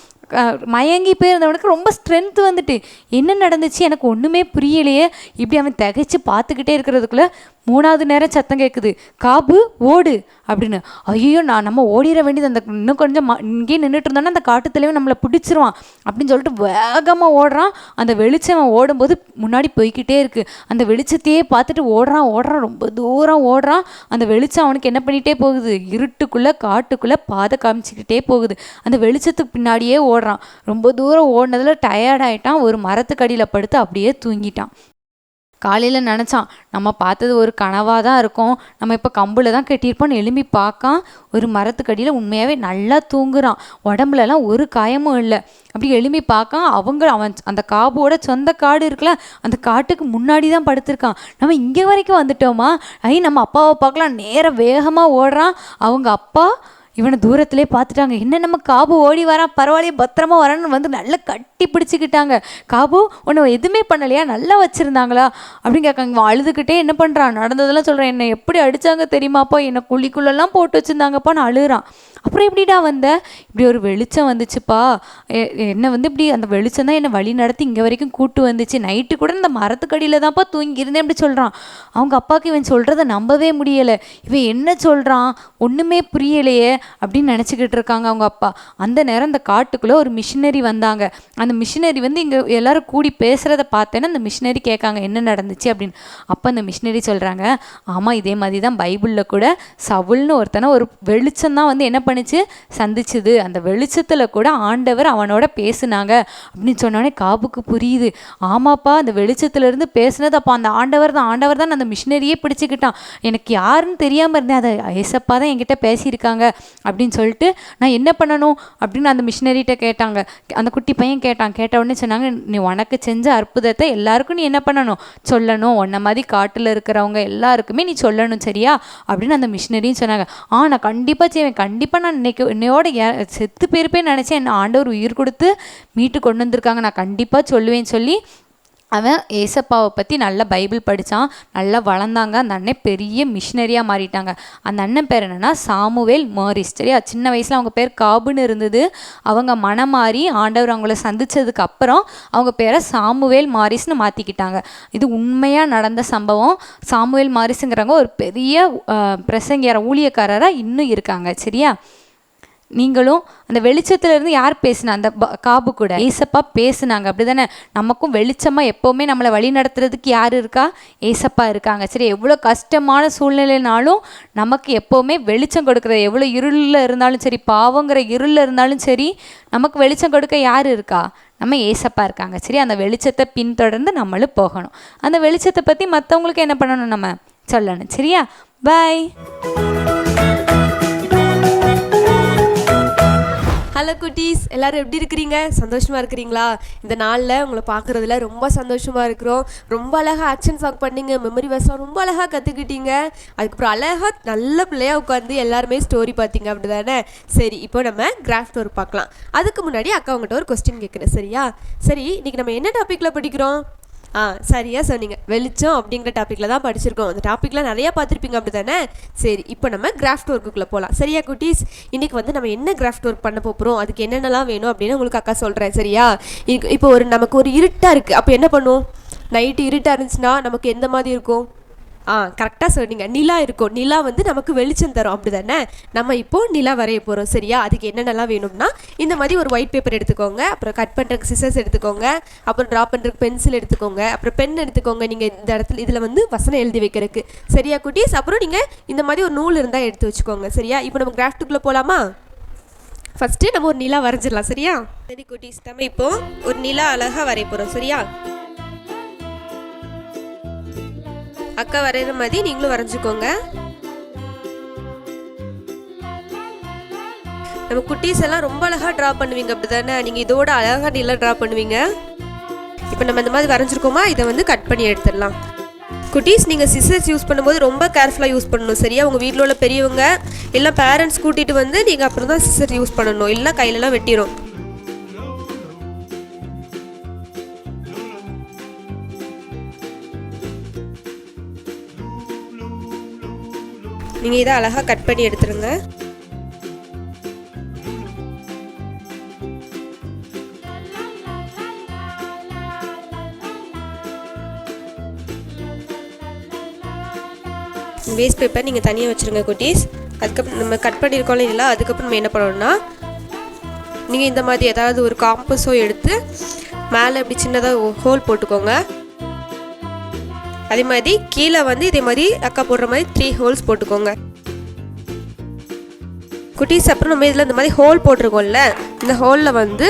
மயங்கி போயிருந்தவனுக்கு ரொம்ப ஸ்ட்ரென்த் வந்துட்டு என்ன நடந்துச்சு எனக்கு ஒன்றுமே புரியலையே. இப்படி அவன் திகைச்சு பார்த்துக்கிட்டே இருக்கிறதுக்குள்ளே 3வது நேரம் சத்தம் கேட்குது, காபு ஓடு அப்படின்னு. ஐயோ நம்ம ஓடிட வேண்டியது, அந்த இன்னும் கொஞ்சம் இங்கேயே நின்றுட்டு இருந்தோன்னா அந்த காட்டுத்தலைவன் நம்மளை பிடிச்சிருவான் அப்படின்னு சொல்லிட்டு வேகமாக ஓடுறான். அந்த வெளிச்சம் ஓடும்போது முன்னாடி போய்கிட்டே இருக்குது. அந்த வெளிச்சத்தையே பார்த்துட்டு ஓடுறான் ரொம்ப தூரம் ஓடுறான். அந்த வெளிச்சம் அவனுக்கு என்ன பண்ணிகிட்டே போகுது, இருட்டுக்குள்ளே காட்டுக்குள்ளே பாதை காமிச்சிக்கிட்டே போகுது. அந்த வெளிச்சத்துக்கு பின்னாடியே ஓடுறான். ரொம்ப தூரம் ஓடினதில் டயர்டாயிட்டான். ஒரு மரத்துக்கடியில் படுத்து அப்படியே தூங்கிட்டான். காலையில் நினச்சான் நம்ம பார்த்தது ஒரு கனவாக தான் இருக்கும், நம்ம இப்போ கம்பில் தான் கட்டியிருப்போம்னு எழும்பி பார்க்கான். ஒரு மரத்துக்கடியில் உண்மையாகவே நல்லா தூங்குறான். உடம்புலலாம் ஒரு காயமும் இல்லை. அப்படி எழும்பி பார்க்கான். அவன் அந்த காபோட சொந்த காடு இருக்குல்ல, அந்த காட்டுக்கு முன்னாடி தான் படுத்திருக்கான். நம்ம இங்கே வரைக்கும் வந்துட்டோமா, நம்ம அப்பாவை பார்க்கலாம். நேராக வேகமாக ஓடுறான். அவங்க அப்பா இவனை தூரத்திலே பார்த்துட்டாங்க. என்ன நம்ம காபு ஓடி வரான், பரவாயில்லையே பத்திரமா வரான்னு வந்து நல்லா கட்டி பிடிச்சிக்கிட்டாங்க. காபு உன்னை எதுவுமே பண்ணலையா, நல்லா வச்சுருந்தாங்களா அப்படின்னு கேட்காங்க. இவன் அழுதுகிட்டே என்ன பண்ணுறான், நடந்ததெல்லாம் சொல்கிறான். என்னை எப்படி அடித்தாங்க தெரியுமாப்பா, என்னை குழிக்குள்ளெல்லாம் போட்டு வச்சுருந்தாங்கப்பான்னு அழுகிறான். அப்புறம் எப்படிடா வந்த, இப்படி ஒரு வெளிச்சம் வந்துச்சுப்பா, என்னை வந்து இப்படி அந்த வெளிச்சம் தான் என்னை வழி நடத்தி இங்கே வரைக்கும் கூட்டு வந்துச்சு. நைட்டு கூட இந்த மரத்துக்கடியில் தான்ப்பா தூங்கியிருந்தேன் அப்படி சொல்கிறான். அவங்க அப்பாவுக்கு இவன் சொல்கிறத நம்பவே முடியலை. இவன் என்ன சொல்கிறான் ஒன்றுமே புரியலையே அப்படின்னு நினச்சிக்கிட்டு இருக்காங்க அவங்க அப்பா. அந்த நேரம் இந்த காட்டுக்குள்ளே ஒரு மிஷினரி வந்தாங்க. அந்த மிஷினரி வந்து இங்கே எல்லோரும் கூடி பேசுகிறத பார்த்தேன்னா அந்த மிஷினரி கேட்காங்க என்ன நடந்துச்சு அப்படின்னு. அப்போ அந்த மிஷினரி சொல்கிறாங்க, ஆமாம் இதே மாதிரி தான் பைபிளில் கூட சவுல்னு ஒருத்தனை ஒரு வெளிச்சம் தான் வந்து என்ன பண்ணிச்சு சந்திச்சுது. அந்த வெளிச்சத்தில் கூட ஆண்டவர் அவனோட பேசுனாங்க அப்படின்னு சொன்னோடனே காபுக்கு புரியுது. ஆமாப்பா அந்த வெளிச்சத்துலேருந்து பேசுனது அப்போ அந்த ஆண்டவர் தான் அந்த மிஷினரியே பிடிச்சிக்கிட்டான். எனக்கு யாருன்னு தெரியாமல் இருந்தேன், அதை ஏசப்பா தான் என்கிட்ட பேசியிருக்காங்க அப்படின்னு சொல்லிட்டு நான் என்ன பண்ணணும் அப்படின்னு அந்த மிஷினரிகிட்ட கேட்டாங்க. அந்த குட்டி பையன் கேட்ட உடனே சொன்னாங்க, நீ உனக்கு செஞ்ச அற்புதத்தை எல்லாருக்கும் நீ என்ன பண்ணணும் சொல்லணும், உன்ன மாதிரி காட்டில் இருக்கிறவங்க எல்லாருக்குமே நீ சொல்லணும் சரியா அப்படின்னு அந்த மிஷினரியும் சொன்னாங்க. நான் கண்டிப்பாக செய்வேன், கண்டிப்பாக நான் இன்னையோட செத்து போயிருப்பேன்னு நினச்சேன், என்ன ஆண்டவர் உயிர் கொடுத்து மீட்டு கொண்டு வந்திருக்காங்க, நான் கண்டிப்பாக சொல்லுவேன்னு சொல்லி அவன் ஏசப்பாவை பற்றி நல்லா பைபிள் படித்தான். நல்லா வளர்ந்தாங்க. அந்த அண்ணன் பெரிய மிஷினரியாக மாறிட்டாங்க. அந்த அண்ணன் பேர் என்னென்னா சாமுவேல் மாரிஸ். சரியா, சின்ன வயசில் அவங்க பேர் காபுன்னு இருந்தது. அவங்க மனம் மாறி ஆண்டவர் அவங்கள சந்தித்ததுக்கு அப்புறம் அவங்க பேரை சாமுவேல் மாரிஸ்னு மாற்றிக்கிட்டாங்க. இது உண்மையாக நடந்த சம்பவம். சாமுவேல் மாரிஸுங்கிறவங்க ஒரு பெரிய பிரசங்கியார ஊழியக்காரராக இன்னும் இருக்காங்க. சரியா, நீங்களும் அந்த வெளிச்சத்துலேருந்து யார் பேசுனா, அந்த காபு கூட ஏசப்பா பேசுனாங்க அப்படி தானே. நமக்கும் வெளிச்சமாக எப்போவுமே நம்மளை வழி நடத்துறதுக்கு யார் இருக்கா, ஏசப்பா இருக்காங்க. சரி, எவ்வளோ கஷ்டமான சூழ்நிலைனாலும் நமக்கு எப்போவுமே வெளிச்சம் கொடுக்குறது, எவ்வளோ இருளில் இருந்தாலும் சரி, பாவங்கிற இருளில் இருந்தாலும் சரி, நமக்கு வெளிச்சம் கொடுக்க யார் இருக்கா, நம்ம ஏசப்பா இருக்காங்க. சரி, அந்த வெளிச்சத்தை பின்தொடர்ந்து நம்மளும் போகணும். அந்த வெளிச்சத்தை பற்றி மற்றவங்களுக்கு என்ன பண்ணணும், நம்ம சொல்லணும். சரியா, பாய். ஹலோ குட்டீஸ், எல்லோரும் எப்படி இருக்கிறீங்க, சந்தோஷமாக இருக்கிறீங்களா? இந்த நாளில் உங்களை பார்க்குறதுல ரொம்ப சந்தோஷமாக இருக்கிறோம். ரொம்ப அழகாக ஆக்ஷன் சாங் பண்ணிங்க, மெமரி வர்ஸ்லாம் ரொம்ப அழகாக கற்றுக்கிட்டீங்க. அதுக்கப்புறம் அழகாக நல்ல பிள்ளையாக உட்காந்து எல்லாருமே ஸ்டோரி பார்த்தீங்க அப்படி தானே. சரி, இப்போ நம்ம கிராஃப்ட் ஒர்க் பார்க்கலாம். அதுக்கு முன்னாடி அக்கா உங்கள்கிட்ட ஒரு கொஸ்டின் கேட்குறேன். சரியா? சரி, இன்றைக்கி நம்ம என்ன டாப்பிக்கில் படிக்கிறோம்? சரியா சொன்னீங்க, வெளிச்சம் அப்படிங்கிற டாப்பிக்கில் தான் படிச்சிருக்கோம். அந்த டாப்பிக்லாம் நிறையா பார்த்துருப்பீங்க அப்படி தானே. சரி, இப்போ நம்ம கிராஃப்ட் ஒர்க்குள்ளே போகலாம். சரியா குட்டீஸ்? இன்றைக்கி வந்து நம்ம என்ன கிராஃப்ட் ஒர்க் பண்ண போகிறோம், அதுக்கு என்னென்னலாம் வேணும் அப்படின்னு உங்களுக்கு அக்கா சொல்கிறேன். சரியா? இப்போ நமக்கு ஒரு இருட்டாக இருக்குது. அப்போ என்ன பண்ணுவோம்? நைட்டு இருட்டாக இருந்துச்சுன்னா நமக்கு எந்த மாதிரி இருக்கும்? கரெக்டாக சொன்னீங்க, நிலா இருக்கும். நிலா வந்து நமக்கு வெளிச்சம் தரும் அப்படி தானே. நம்ம இப்போது நிலா வரைய போகிறோம். சரியா? அதுக்கு என்னென்னலாம் வேணும்னா, இந்த மாதிரி ஒரு ஒயிட் பேப்பர் எடுத்துக்கோங்க, அப்புறம் கட் பண்ணுறதுக்கு சிசர்ஸ் எடுத்துக்கோங்க, அப்புறம் ட்ரா பண்ணுறதுக்கு பென்சில் எடுத்துக்கோங்க, அப்புறம் பென் எடுத்துக்கோங்க. நீங்கள் இந்த இடத்துல இதில் வந்து வசனம் எழுதி வைக்கிறதுக்கு. சரியா குட்டீஸ்? அப்புறம் நீங்கள் இந்த மாதிரி ஒரு நூல் இருந்தால் எடுத்து வச்சுக்கோங்க. சரியா? இப்போ நம்ம கிராஃப்ட்டுக்குள்ளே போகலாமா? ஃபஸ்ட்டு நம்ம ஒரு நிலா வரைஞ்சிடலாம். சரியா? சரி குட்டீஸ், நம்ம இப்போது ஒரு நிலா அழகாக வரைய போகிறோம். சரியா? அக்கா வரைகிற மாதிரி நீங்களும் வரைஞ்சிக்கோங்க. நம்ம குட்டீஸ் எல்லாம் ரொம்ப அழகாக ட்ரா பண்ணுவீங்க அப்படி தானே. நீங்கள் இதோட அழகாக நிலா ட்ரா பண்ணுவீங்க. இப்போ நம்ம இந்த மாதிரி வரைஞ்சிருக்கோமா, இதை வந்து கட் பண்ணி எடுத்துடலாம். குட்டீஸ், நீங்கள் சிசர்ஸ் யூஸ் பண்ணும்போது ரொம்ப கேர்ஃபுல்லாக யூஸ் பண்ணணும். சரியா? உங்கள் வீட்டில் உள்ள பெரியவங்க எல்லாம் பேரண்ட்ஸ் கூட்டிகிட்டு வந்து நீங்கள் அப்புறம் தான் சிசர் யூஸ் பண்ணணும், இல்லைனா கையிலலாம் வெட்டிடும். நீங்கள் இதை அழகாக கட் பண்ணி எடுத்துருங்க. வேஸ்ட் பேப்பர் நீங்கள் தனியாக வச்சுருங்க குட்டீஸ். அதுக்கப்புறம் நம்ம கட் பண்ணியிருக்கோம் இல்லைங்களா, அதுக்கப்புறம் நம்ம என்ன பண்ணணும்னா நீங்கள் இந்த மாதிரி ஏதாவது ஒரு காம்பஸோ எடுத்து மேலே இப்படி சின்னதாக ஹோல் போட்டுக்கோங்க. அதே மாதிரி கீழே வந்து இதே மாதிரி அக்கா போடுற மாதிரி 3 ஹோல்ஸ் போட்டுக்கோங்க குட்டீஸ். அப்புறம் நம்ம இதில் இந்த மாதிரி ஹோல் போட்டிருக்கோம்ல, இந்த ஹோலில் வந்து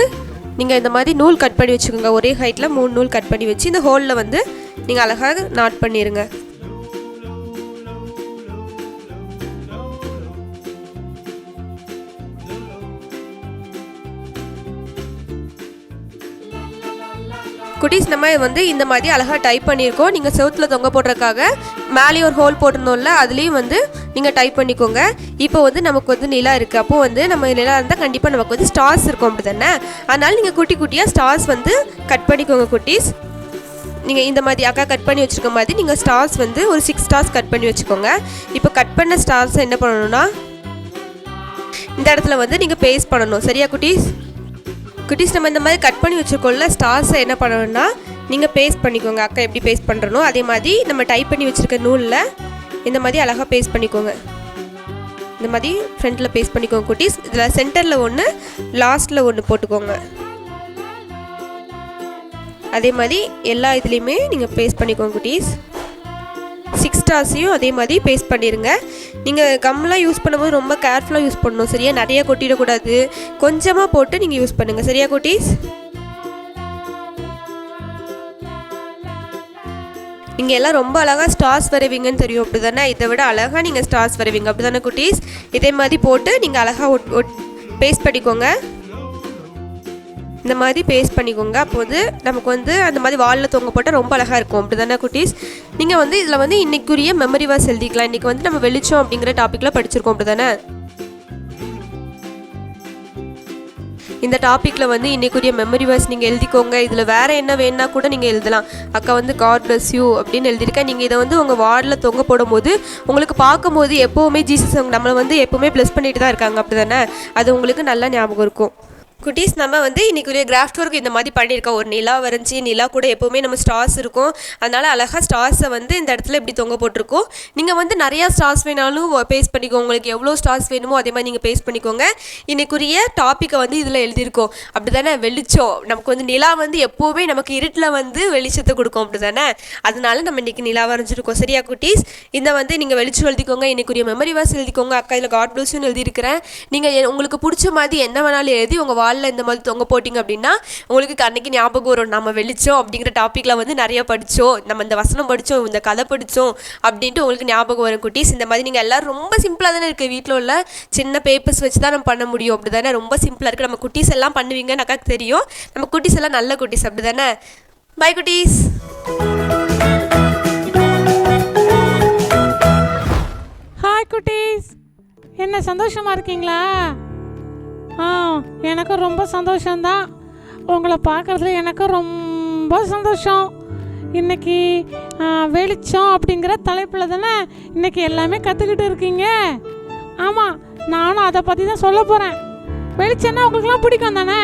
நீங்கள் இந்த மாதிரி நூல் கட் பண்ணி வச்சுக்கோங்க. ஒரே ஹைட்டில் 3 நூல் கட் பண்ணி வச்சு இந்த ஹோலில் வந்து நீங்கள் அழகாக நாட் பண்ணிடுங்க. குட்டீஸ் நம்ம வந்து இந்த மாதிரி அழகாக டைப் பண்ணியிருக்கோம். நீங்கள் செவுத்தில் தொங்க போடுறதுக்காக மேலே ஒரு ஹோல் போட்டிருந்தோம்ல, அதுலேயும் வந்து நீங்கள் டைப் பண்ணிக்கோங்க. இப்போ வந்து நமக்கு வந்து நிலா இருக்குது. அப்போது வந்து நம்ம நிலா இருந்தால் கண்டிப்பாக நமக்கு வந்து ஸ்டார்ஸ் இருக்கும், அப்படி தானே? அதனால் நீங்கள் குட்டி குட்டியாக ஸ்டார்ஸ் வந்து கட் பண்ணிக்கோங்க குட்டீஸ். நீங்கள் இந்த மாதிரி அக்கா கட் பண்ணி வச்சுருக்க மாதிரி நீங்கள் ஸ்டார்ஸ் வந்து ஒரு 6 ஸ்டார்ஸ் கட் பண்ணி வச்சுக்கோங்க. இப்போ கட் பண்ண ஸ்டார்ஸை என்ன பண்ணணும்னா இந்த இடத்துல வந்து நீங்கள் பேஸ்ட் பண்ணணும். சரியா குட்டீஸ்? குட்டீஸ் நம்ம இந்த மாதிரி கட் பண்ணி வச்சுருக்கோம்ல ஸ்டார்ஸை என்ன பண்ணணும்னா நீங்கள் பேஸ்ட் பண்ணிக்கோங்க. அக்கா எப்படி பேஸ்ட் பண்ணுறனோ அதே மாதிரி நம்ம டைப் பண்ணி வச்சுருக்க நூலில் இந்த மாதிரி அழகாக பேஸ்ட் பண்ணிக்கோங்க. இந்த மாதிரி ஃப்ரண்ட்டில் பேஸ்ட் பண்ணிக்கோங்க குட்டீஸ். இதில் சென்டரில் ஒன்று லாஸ்ட்டில் ஒன்று போட்டுக்கோங்க. அதே மாதிரி எல்லா இதுலேயுமே நீங்கள் பேஸ்ட் பண்ணிக்கோங்க குட்டீஸ். 6 ஸ்டார்ஸையும் அதே மாதிரி பேஸ்ட் பண்ணிடுங்க. நீங்கள் கம்லாம் யூஸ் பண்ணும்போது ரொம்ப கேர்ஃபுல்லாக யூஸ் பண்ணணும். சரியா? நிறையா கொட்டிடக்கூடாது, கொஞ்சமாக போட்டு நீங்கள் யூஸ் பண்ணுங்கள். சரியா குட்டீஸ்? நீங்கள் எல்லாம் ரொம்ப அழகாக ஸ்டார்ஸ் வரைவீங்கன்னு தெரியும், அப்படி தானே? இதை விட அழகாக நீங்கள் ஸ்டார்ஸ் வரைவீங்க, அப்படி தானே குட்டீஸ்? இதே மாதிரி போட்டு நீங்கள் அழகாக பேஸ்ட் பண்ணிக்கோங்க. இந்த மாதிரி பேஸ்ட் பண்ணிக்கோங்க. அப்போ வந்து நமக்கு வந்து அந்த மாதிரி வாலில் தொங்க போட்டால் ரொம்ப அழகாக இருக்கும், அப்படி தானே குட்டீஸ்? நீங்கள் வந்து இதில் வந்து இன்றைக்குரிய மெமரி வாஸ் எழுதிக்கலாம். இன்றைக்கி வந்து நம்ம வெளிச்சம் அப்படிங்கிற டாப்பிக்கில் படிச்சிருக்கோம், அப்படி தானே? இந்த டாப்பிக்கில் வந்து இன்றைக்குரிய மெமரி வாஸ் நீங்கள் எழுதிக்கோங்க. இதில் வேறு என்ன வேணுன்னா கூட நீங்கள் எழுதலாம். அக்கா வந்து காட் பிளஸ் யூ அப்படின்னு எழுதியிருக்கேன். நீங்கள் இதை வந்து உங்கள் வார்டில் தொங்க போடும்போது உங்களுக்கு பார்க்கும்போது எப்போவுமே ஜீசஸ் நம்மளை வந்து எப்போவுமே ப்ளஸ் பண்ணிட்டு தான் இருக்காங்க, அப்படி தானே? அது உங்களுக்கு நல்லா ஞாபகம் இருக்கும். குட்டீஸ் நம்ம வந்து இன்றைக்குரிய கிராஃப்ட் ஒர்க் இந்த மாதிரி பண்ணியிருக்கோம். ஒரு நிலா வரைஞ்சி நிலா கூட எப்போவுமே நம்ம ஸ்டார்ஸ் இருக்கும். அதனால் அழகாக ஸ்டார்ஸை வந்து இந்த இடத்துல இப்படி தொங்க போட்டிருக்கோம். நீங்கள் வந்து நிறையா ஸ்டார்ஸ் வேணாலும் பேஸ்ட் பண்ணிக்கோங்க. உங்களுக்கு எவ்வளோ ஸ்டார்ஸ் வேணுமோ அதே மாதிரி நீங்கள் பேஸ்ட் பண்ணிக்கோங்க. இன்றைக்குரிய டாப்பிக்கை வந்து இதில் எழுதியிருக்கோம், அப்படி தானே? வெளிச்சம் நமக்கு வந்து நிலா வந்து எப்போவுமே நமக்கு இருட்டில் வந்து வெளிச்சத்தை கொடுக்கும், அப்படி தானே? அதனால நம்ம இன்றைக்கி நிலா வரைஞ்சிருக்கோம். சரியா குட்டீஸ்? இந்த வந்து நீங்கள் வெளிச்சம் எழுதிக்கோங்க. இன்றைக்குரிய மெமரி வாஸ் எழுதிக்கோங்க. அக்கா இதில் காட் பிளஸ்ன்னு எழுதியிருக்கிறேன். நீங்கள் உங்களுக்கு பிடிச்ச மாதிரி என்ன வேணாலும் எழுதி உங்கள் வாலில் இந்த மாதிரி தொங்க போட்டிங்க அப்படின்னா உங்களுக்கு அன்னைக்கு ஞாபகம் வரும், நம்ம வெளிச்சம் அப்படிங்கிற டாப்பிக்கில் வந்து நிறைய படித்தோம், நம்ம இந்த வசனம் படித்தோம், இந்த கதை படித்தோம் அப்படின்ட்டு உங்களுக்கு ஞாபகம் வரும் குட்டீஸ். இந்த மாதிரி நீங்கள் எல்லோரும் ரொம்ப சிம்பிளாக தானே இருக்குது, வீட்டில் உள்ள சின்ன பேப்பர்ஸ் வச்சு தான் நம்ம பண்ண முடியும், அப்படி தானே? ரொம்ப சிம்பிளாக இருக்குது. நம்ம குட்டீஸ் எல்லாம் பண்ணுவீங்கன்னு அக்காக்கு தெரியும். நம்ம குட்டீஸ் எல்லாம் நல்ல குட்டீஸ், அப்படி தானே? பை குட்டீஸ். ஹாய் குட்டீஸ், என்ன சந்தோஷமாக இருக்கீங்களா? எனக்கும் ரொம்ப சந்தோஷம்தான். உங்களை பார்க்குறதுல எனக்கும் ரொம்ப சந்தோஷம். இன்றைக்கி வெளிச்சம் அப்படிங்கிற தலைப்பில் தானே இன்றைக்கி எல்லாமே கற்றுக்கிட்டு இருக்கீங்க. ஆமாம், நானும் அதை பற்றி தான் சொல்ல போகிறேன். வெளிச்சம்னா உங்களுக்குலாம் பிடிக்கும் தானே?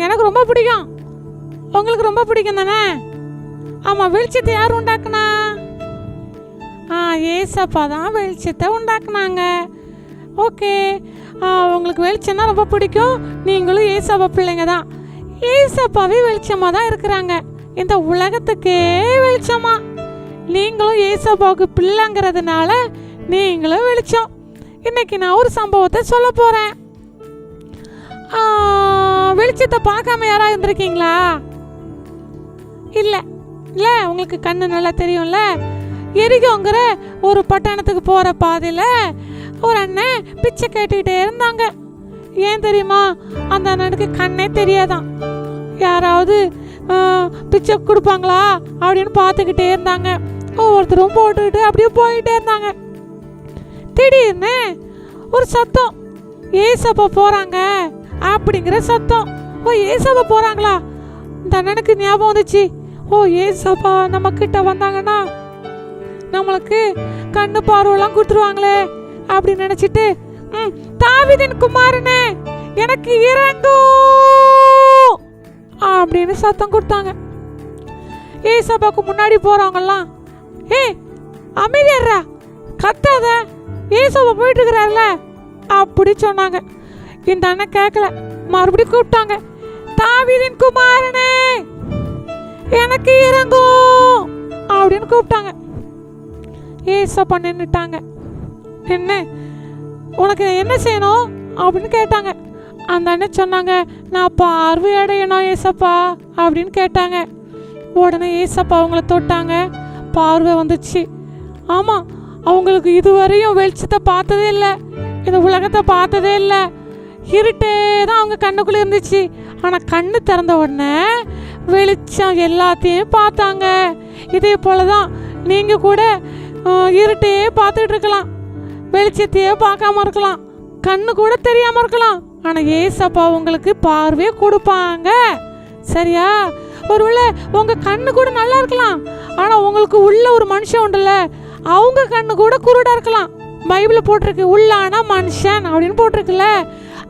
எனக்கு ரொம்ப பிடிக்கும். உங்களுக்கு ரொம்ப பிடிக்கும் தானே? ஆமாம், வெளிச்சத்தை யார் உண்டாக்குனா? ஏசப்பா தான் வெளிச்சத்தை உண்டாக்குனாங்க. ஓகே, உங்களுக்கு வெளிச்சம்னா ரொம்ப பிடிக்கும். நீங்களும் ஏசப்பா பிள்ளைங்க தான். ஏசப்பாவே வெளிச்சமாக தான் இருக்கிறாங்க, இந்த உலகத்துக்கே வெளிச்சமா. நீங்களும் ஏசப்பாவுக்கு பிள்ளைங்கிறதுனால நீங்களும் வெளிச்சம். இன்னைக்கு நான் ஒரு சம்பவத்தை சொல்ல போகிறேன். வெளிச்சத்தை பார்க்காம யாராவது இருந்திருக்கீங்களா? இல்லை இல்லை, உங்களுக்கு கண்ணு நல்லா தெரியும்ல. எரிகோங்கிற ஒரு பட்டணத்துக்கு போகிற பாதையில் ஒரு அண்ணன் பிச்சை கேட்டுக்கிட்டே இருந்தாங்க. ஏன் தெரியுமா? அந்த அண்ணனுக்கு கண்ணே தெரியாதான். யாராவது பிச்சை கொடுப்பாங்களா அப்படின்னு பார்த்துக்கிட்டே இருந்தாங்க. ஒவ்வொருத்தரும் போட்டுக்கிட்டு அப்படியே போயிட்டே இருந்தாங்க. திடீர்னு ஒரு சத்தம், ஏசப்பா போகிறாங்க அப்படிங்கிற சத்தம். ஏசப்பா போகிறாங்களா? இந்த அண்ணனுக்கு ஞாபகம் வந்துச்சு. ஏசப்பா நம்ம கிட்ட வந்தாங்கன்னா நம்மளுக்கு கண்ணு பார்வையெல்லாம் கொடுத்துருவாங்களே அப்படின்னு நினச்சிட்டு, தாவீதின் குமாரனே எனக்கு இறங்கும் அப்படின்னு சத்தம் கொடுத்தாங்க. ஏசப்பாக்கு முன்னாடி போகிறவங்கெல்லாம், அமைதியாடுறா, கத்தாத, ஏசப்பா போயிட்டு இருக்கிறார்ல அப்படி சொன்னாங்க. இந்த அண்ணன் கேட்கல, மறுபடியும் கூப்பிட்டாங்க, தாவீதின் குமாரனே எனக்கு இறங்கும் அப்படின்னு கூப்பிட்டாங்க. ஏசப்பா நின்றுட்டாங்க. நின்று உனக்கு என்ன செய்யணும் அப்படின்னு கேட்டாங்க. அந்த அண்ணன் சொன்னாங்க, நான் பார்வை அடையணும் ஏசப்பா அப்படின்னு கேட்டாங்க. உடனே ஏசப்பா அவங்கள தொட்டாங்க, பார்வை வந்துச்சு. ஆமாம், அவங்களுக்கு இதுவரையும் வெளிச்சத்தை பார்த்ததே இல்லை, இந்த உலகத்தை பார்த்ததே இல்லை, இருட்டே தான் அவங்க கண்ணுக்குள்ளே இருந்துச்சு. ஆனால் கண்ணு திறந்த உடனே வெளிச்சம் எல்லாத்தையும் பார்த்தாங்க. இதே போல தான் நீங்கள் கூட இருட்டையே பார்த்துட்டு இருக்கலாம், வெளிச்சத்தையே பார்க்காம இருக்கலாம், கண்ணு கூட தெரியாமல் இருக்கலாம். ஆனால் ஏசப்பா உங்களுக்கு பார்வையே கொடுப்பாங்க. சரியா? ஒருவேளை உங்கள் கண்ணு கூட நல்லா இருக்கலாம், ஆனால் உங்களுக்கு உள்ள ஒரு மனுஷன் உண்டுல்ல, அவங்க கண்ணு கூட குருடாக இருக்கலாம். பைபிளில் போட்டிருக்கு, உள்ளான மனுஷன் அப்படின்னு போட்டிருக்குல்ல,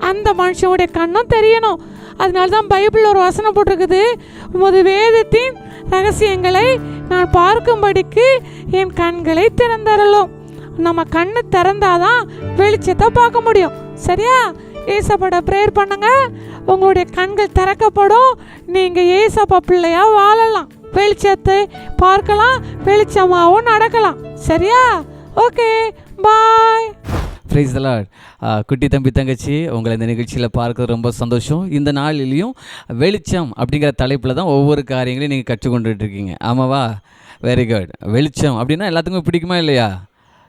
அந்த மனுஷனுடைய கண்ணும் தெரியணும். அதனால தான் பைபிளில் ஒரு வசனம் போட்டிருக்குது, உமது வேதத்தின் ரகசியங்களை நான் பார்க்கும்படிக்கு என் கண்களை திறந்தரலும். நம்ம கண்ணு திறந்தாதான் வெளிச்சத்தை பார்க்க முடியும். சரியா? ஏசப்பாட ப்ரேயர் பண்ணுங்க, உங்களுடைய கண்கள் திறக்கப்படும், நீங்கள் ஏசப்பா பிள்ளையா வாழலாம், வெளிச்சத்தை பார்க்கலாம், வெளிச்சமாகவும் நடக்கலாம். சரியா? Okay, bye. Praise the Lord. குட்டி தம்பி தங்கச்சி, உங்களை இந்த நிகழ்ச்சியில் பார்க்கறது ரொம்ப சந்தோஷம். இந்த நாளிலையும் வெளிச்சம் அப்படிங்கிற தலைப்பில் தான் ஒவ்வொரு காரியங்களையும் நீங்கள் கற்றுக்கொண்டுட்ருக்கீங்க. ஆமாவா? Very good. வெளிச்சம் அப்படின்னா எல்லாத்துக்கும் பிடிக்குமா இல்லையா?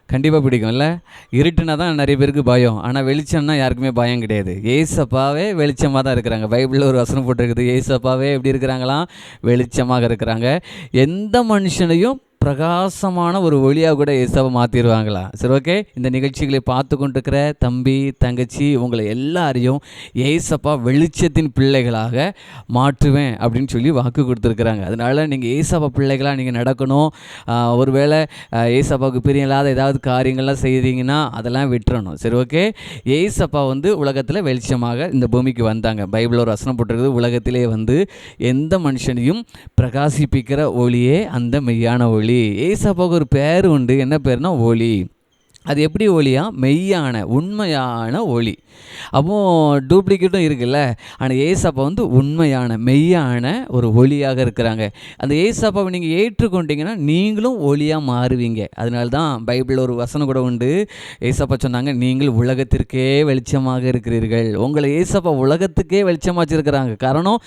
கண்டிப்பாக பிடிக்கும் இல்லை? இருட்டுனா தான் நிறைய பேருக்கு பயம், ஆனால் வெளிச்சம்னா யாருக்குமே பயம் கிடையாது. ஏசப்பாவே வெளிச்சமாக தான் இருக்கிறாங்க. பைபிளில் ஒரு வசனம் போட்டிருக்குது, ஏசப்பாவே எப்படி இருக்கிறாங்களாம்? வெளிச்சமாக இருக்கிறாங்க. எந்த மனுஷனையும் பிரகாசமான ஒரு ஒளியாக கூட ஏசப்பா மாற்றிடுவாங்களா? சரி, ஓகே. இந்த நிகழ்ச்சிகளை பார்த்து கொண்டிருக்கிற தம்பி தங்கச்சி உங்களை எல்லாரையும் ஏசப்பா வெளிச்சத்தின் பிள்ளைகளாக மாற்றுவேன் அப்படின்னு சொல்லி வாக்கு கொடுத்துருக்குறாங்க. அதனால் நீங்கள் ஏசப்பா பிள்ளைகளாக நீங்கள் நடக்கணும். ஒருவேளை ஏசப்பாவுக்கு பிரியம் இல்லாத ஏதாவது காரியங்கள்லாம் செய்கிறீங்கன்னா அதெல்லாம் விட்டுறணும். சரி, ஓகே. ஏசப்பா உலகத்தில் வெளிச்சமாக இந்த பூமிக்கு வந்தாங்க. பைபிளில் ஒரு வசனம் போட்டிருக்குது, உலகத்திலே எந்த மனுஷனையும் பிரகாசிப்பிக்கிற ஒளியே அந்த மெய்யான ஒளி. ஏசப்பாவுக்கு ஒரு பேர் உண்டு. என்ன பேர்னா ஒளி. அது எப்படி ஒளியா? மெய்யான உண்மையான ஒளி. அப்போ டூப்ளிகேட்டும் இருக்குல்ல, ஆனால் ஏசப்பா உண்மையான மெய்யான ஒரு ஒளியாக இருக்கிறாங்க. அந்த ஏசப்பாவை நீங்கள் ஏற்றுக்கொண்டீங்கன்னா நீங்களும் ஒளியாக மாறுவீங்க. அதனால தான் பைபிளில் ஒரு வசனம் கூட உண்டு. ஏசப்பா சொன்னாங்க, நீங்கள் உலகத்திற்கே வெளிச்சமாக இருக்கிறீர்கள். உங்களை ஏசப்பா உலகத்துக்கே வெளிச்சமாக வச்சுருக்கிறாங்க. காரணம்,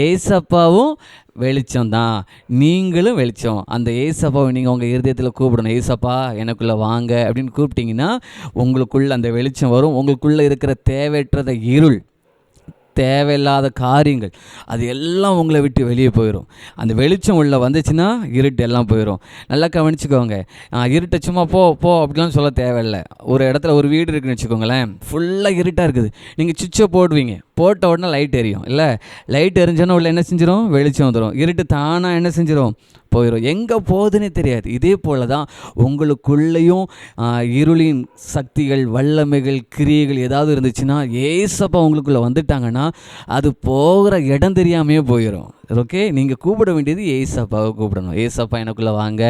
ஏசப்பாவும் வெளிச்சம்தான், நீங்களும் வெளிச்சம். அந்த ஏசப்பாவை நீங்கள் உங்கள் இருதயத்தில் கூப்பிடணும். ஏசப்பா எனக்குள்ளே வாங்க அப்படின்னு கூப்பிட்டிங்கன்னா உங்களுக்குள்ளே அந்த வெளிச்சம் வரும். உங்களுக்குள்ளே இருக்கிற தேவையற்றத இருள், தேவையில்லாத காரியங்கள் அது எல்லாம் உங்களை விட்டு வெளியே போயிடும். அந்த வெளிச்சம் உள்ளே வந்துச்சுன்னா இருட்டு எல்லாம் போயிடும். நல்லா கவனிச்சுக்கோங்க. இருட்டை சும்மா போ போ அப்படிலாம் சொல்ல தேவையில்லை. ஒரு இடத்துல ஒரு வீடு இருக்குன்னு வச்சுக்கோங்களேன், ஃபுல்லாக இருட்டாக இருக்குது. நீங்கள் சுவிட்சை போடுவீங்க, போட்ட உடனே லைட் எரியும் இல்லை? லைட் எரிஞ்சோன்னா உள்ள என்ன செஞ்சிடும்? வெளிச்சம் வந்துடும். இருட்டு தானாக என்ன செஞ்சிடும்? போயிடும். எங்கே போகுதுன்னே தெரியாது. இதே போல் தான் உங்களுக்குள்ளேயும் இருளின் சக்திகள், வல்லமைகள், கிரியைகள் ஏதாவது இருந்துச்சுன்னா ஏசப்பா உங்களுக்குள்ளே வந்துட்டாங்கன்னா அது போகிற இடம் தெரியாமையே போயிடும். ஓகே, நீங்கள் கூப்பிட வேண்டியது ஏசப்பாவை கூப்பிடணும். ஏசப்பா எனக்குள்ளே வாங்க,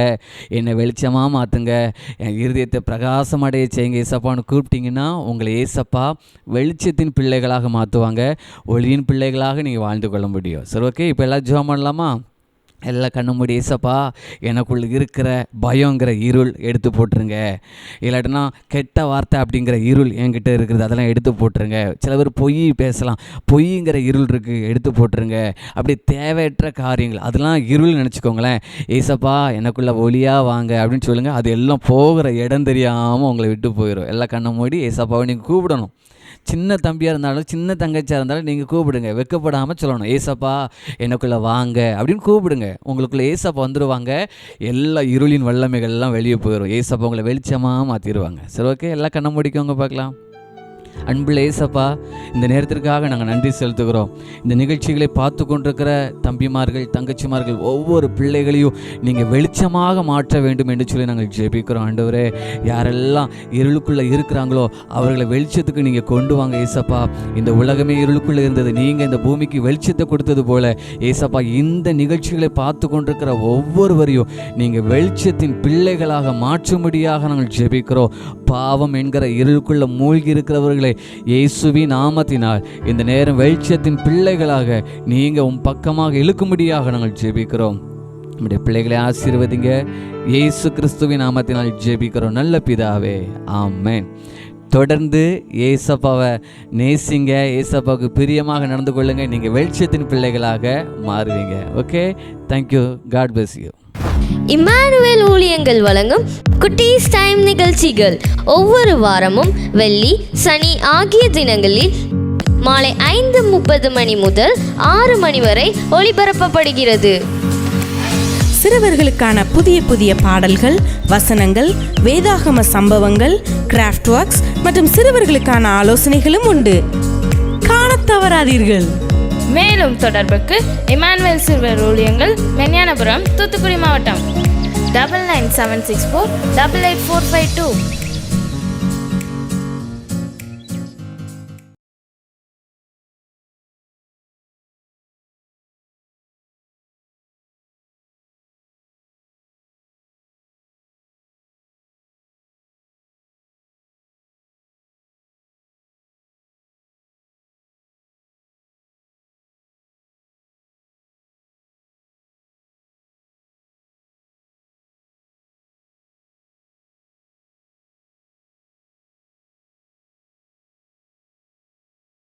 என்னை வெளிச்சமாக மாற்றுங்க, என் இருதயத்தை பிரகாசமடைய செய்யுங்க ஏசப்பான்னு கூப்பிட்டிங்கன்னா உங்களை ஏசப்பா வெளிச்சத்தின் பிள்ளைகளாக மாற்றுவாங்க. ஒளியின் பிள்ளைகளாக நீங்கள் வாழ்ந்து கொள்ள முடியும். சரி, ஓகே. இப்போ எல்லாம் ஜெபம் பண்ணலாமா? எல்லாம் கண்ணு மூடி, ஏசப்பா எனக்குள்ள இருக்கிற பயங்கிற இருள் எடுத்து போட்டுருங்க. இல்லாட்டினா கெட்ட வார்த்தை அப்படிங்கிற இருள் என்கிட்ட இருக்கிறது, அதெல்லாம் எடுத்து போட்டுருங்க. சில பேர் பொய் பேசலாம், பொய்ங்கிற இருள் இருக்குது, எடுத்து போட்டுருங்க. அப்படி தேவையற்ற காரியங்கள் அதெல்லாம் இருள் நினச்சிக்கோங்களேன். ஏசப்பா எனக்குள்ள ஒளியாக வாங்க அப்படின்னு சொல்லுங்கள். அது எல்லாம் போகிற இடம் தெரியாமல் உங்களை விட்டு போயிடும். எல்லாம் கண்ணை மூடி ஏசப்பாவை நீங்கள் கூப்பிடணும். சின்ன தம்பியாக இருந்தாலும் சின்ன தங்கச்சியாக இருந்தாலும் நீங்கள் கூப்பிடுங்க, வெக்கப்படாமல் சொல்லணும். ஏசப்பா எனக்குள்ளே வாங்க அப்படின்னு கூப்பிடுங்க. உங்களுக்குள்ளே ஏசப்பா வந்துடுவாங்க. எல்லா இருளின் வல்லமைகள்லாம் வெளியே போயிடும். ஏசப்பா உங்களை வெளிச்சமாக மாற்றிடுவாங்க. சரி, ஓகே. எல்லாம் கண்ணை முடிக்கவங்க பார்க்கலாம். அன்புள்ள ஏசப்பா, இந்த நேரத்திற்காக நாங்கள் நன்றி செலுத்துகிறோம். இந்த நிகழ்ச்சிகளை பார்த்து கொண்டிருக்கிற தம்பிமார்கள், தங்கச்சிமார்கள், ஒவ்வொரு பிள்ளைகளையும் நீங்கள் வெளிச்சமாக மாற்ற வேண்டும் என்று சொல்லி நாங்கள் ஜெபிக்கிறோம். ஆண்டவரே, யாரெல்லாம் இருளுக்குள்ளே இருக்கிறாங்களோ அவர்களை வெளிச்சத்துக்கு நீங்கள் கொண்டு வாங்க ஏசப்பா. இந்த உலகமே இருளுக்குள்ளே இருந்தது, நீங்கள் இந்த பூமிக்கு வெளிச்சத்தை கொடுத்தது போல ஏசப்பா, இந்த நிகழ்ச்சிகளை பார்த்து கொண்டிருக்கிற ஒவ்வொருவரையும் நீங்கள் வெளிச்சத்தின் பிள்ளைகளாக மாற்றும்படியாக நாங்கள் ஜெபிக்கிறோம். பாவம் என்கிற இருளுக்குள்ள மூழ்கி இருக்கிறவர்களை இயேசுவின் நாமத்தினால் இந்த நேரம் வெளிச்சத்தின் பிள்ளைகளாக நீங்கள் உன் பக்கமாக இழுக்கும்படியாக நாங்கள் ஜெபிக்கிறோம். நம்முடைய பிள்ளைகளை ஆசீர்வதிங்க. இயேசு கிறிஸ்துவின் நாமத்தினால் ஜெபிக்கிறோம் நல்ல பிதாவே, ஆமென். தொடர்ந்து ஏசப்பாவை நேசிங்க, ஏசப்பாவுக்கு பிரியமாக நடந்து கொள்ளுங்க. நீங்கள் வெளிச்சத்தின் பிள்ளைகளாக மாறுவீங்க. Okay, thank you. God bless you. Immanuel ஊழியங்கள் வழங்கும் குட்டீஸ் டைம் நிகழ்ச்சிகள் ஒவ்வொரு வாரமும் வெள்ளி, சனி ஆகிய தினங்களில் மாலை 5:30 மணி முதல் 6 மணி வரை ஒளிபரப்பப்படுகிறது. சிறுவர்களுக்கான புதிய புதிய பாடல்கள், வசனங்கள், வேதாகம சம்பவங்கள், கிராஃப்ட் ஒர்க்ஸ் மற்றும் சிறுவர்களுக்கான ஆலோசனைகளும் உண்டு. காணத் தவறாதீர்கள். மேலும் தொடர்புக்கு இமானுவேல் சிறுவர் ஊழியங்கள், மென்யானபுரம், தூத்துக்குடி மாவட்டம் 9976488452.